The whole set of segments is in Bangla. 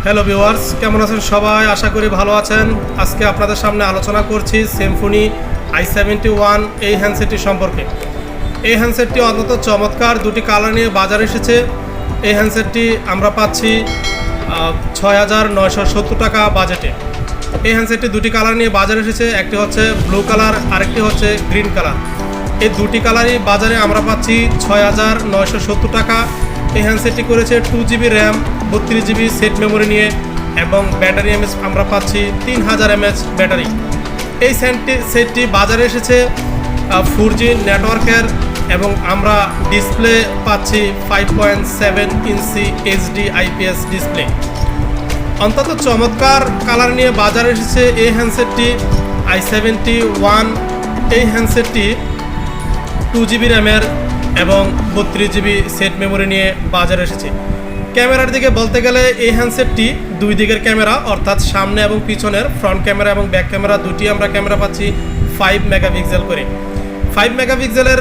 হ্যালো ভিউয়ার্স, কেমন আছেন সবাই? আশা করি ভালো আছেন। আজকে আপনাদের সামনে আলোচনা করছি সিম্ফনি i71 এই হ্যান্ডসেটটি সম্পর্কে। এই হ্যান্ডসেটটি অত্যন্ত চমৎকার, দুটি কালার নিয়ে বাজারে এসেছে। এই হ্যান্ডসেটটি আমরা পাচ্ছি ৬,৯৭০ টাকা বাজেটে। এই হ্যান্ডসেটটি দুটি কালার নিয়ে বাজারে এসেছে, একটি হচ্ছে ব্লু কালার, আরেকটি হচ্ছে গ্রিন কালার। এই দুটি কালারই বাজারে আমরা পাচ্ছি ৬,৯৭০ টাকা। এই হ্যান্ডসেটটি করেছে 2GB RAM, 32GB set memory নিয়ে, এবং ব্যাটারি এমএচ আমরা পাচ্ছি 3000 mAh ব্যাটারি। এই সেটটি বাজারে এসেছে 4G নেটওয়ার্কের, এবং আমরা ডিসপ্লে পাচ্ছি 5.7 ইঞ্চি HD IPS ডিসপ্লে। অন্তত চমৎকার কালার নিয়ে বাজারে এসেছে এই হ্যান্ডসেটটি i71। এই হ্যান্ডসেটটি 2GB র্যামের এবং 32GB সেট মেমোরি নিয়ে বাজারে এসেছে। ক্যামেরার দিকে বলতে গেলে এই হ্যান্ডসেটটি দুই দিকের ক্যামেরা, অর্থাৎ সামনে এবং পিছনের ফ্রন্ট ক্যামেরা এবং ব্যাক ক্যামেরা দুটি আমরা ক্যামেরা পাচ্ছি 5 মেগাপিক্সেল করে। 5 মেগাপিক্সেলের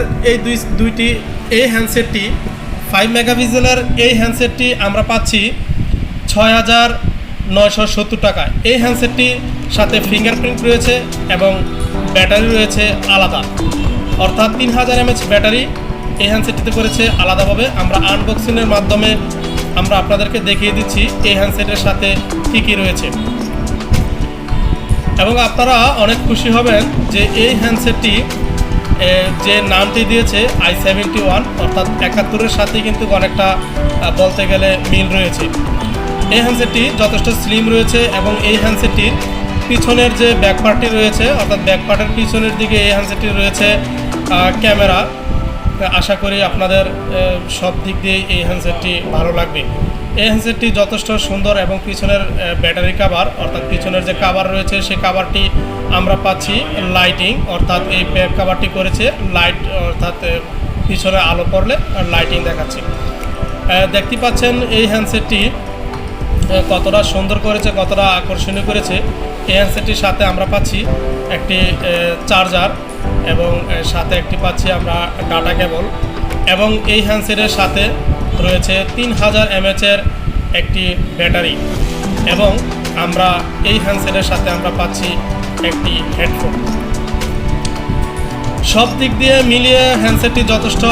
এই হ্যান্ডসেটটি 5 মেগাপিক্সেলের এই হ্যান্ডসেটটি আমরা পাচ্ছি ৬,৯৭০ টাকায়। এই হ্যান্ডসেটটির সাথে ফিঙ্গারপ্রিন্ট রয়েছে এবং ব্যাটারি রয়েছে আলাদা, অর্থাৎ 3000 mAh ব্যাটারি এই হ্যান্ডসেটটিতে করেছে আলাদাভাবে। আমরা আনবক্সিংয়ের মাধ্যমে আমরা আপনাদেরকে দেখিয়ে দিচ্ছি এই হ্যান্ডসেটের সাথে কী কী রয়েছে, এবং আপনারা অনেক খুশি হবেন যে এই হ্যান্ডসেটটি যে নামটি দিয়েছে i71, অর্থাৎ 71-এর সাথে কিন্তু অনেকটা বলতে গেলে মিল রয়েছে। এই হ্যান্ডসেটটি যথেষ্ট স্লিম রয়েছে, এবং এই হ্যান্ডসেটটির পিছনের যে ব্যাকপার্টটি রয়েছে, অর্থাৎ ব্যাকপার্টের পিছনের দিকে এই হ্যান্ডসেটটি রয়েছে ক্যামেরা। আশা করি আপনাদের সব দিক দিয়ে এই হ্যান্ডসেটটি ভালো লাগবে। এই হ্যান্ডসেটটি যথেষ্ট সুন্দর, এবং পিছনের ব্যাটারি কাভার, অর্থাৎ পিছনের যে কাভার রয়েছে সেই কাভারটি আমরা পাচ্ছি লাইটিং, অর্থাৎ এই ব্যাক কাভারটি করেছে লাইট, অর্থাৎ পিছনে আলো পড়লে লাইটিং দেখাচ্ছে। দেখতে পাচ্ছেন এই হ্যান্ডসেটটি কতটা সুন্দর করেছে, কতটা আকর্ষণীয় করেছে। এই হ্যান্ডসেটটির সাথে আমরা পাচ্ছি একটি চার্জার, এবং সাথে একটি পাচ্ছি আমরা ডাটা কেবল, এবং এই হ্যান্ডসেটের সাথে রয়েছে 3000 mAh একটি ব্যাটারি, এবং আমরা এই হ্যান্ডসেটের সাথে আমরা পাচ্ছি একটি হেডফোন। সব দিক দিয়ে মিলিয়ে হ্যান্ডসেটটি যথেষ্ট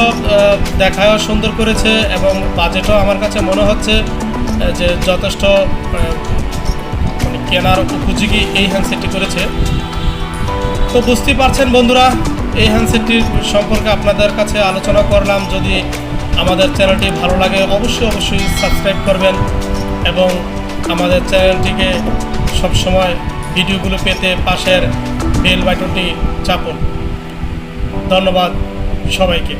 দেখায়ও সুন্দর করেছে, এবং বাজেটও আমার কাছে মনে হচ্ছে যে যথেষ্ট কেনার উপযোগী এই হ্যান্ডসেটটি করেছে। তো বুঝতেই পারছেন বন্ধুরা, এই হ্যান্ডসেটটির সম্পর্কে আপনাদের কাছে আলোচনা করলাম। যদি আমাদের চ্যানেলটি ভালো লাগে অবশ্যই সাবস্ক্রাইব করবেন, এবং আমাদের চ্যানেলটিকে সবসময় ভিডিওগুলো পেতে পাশের বেল বাটনটি চাপুন। ধন্যবাদ সবাইকে।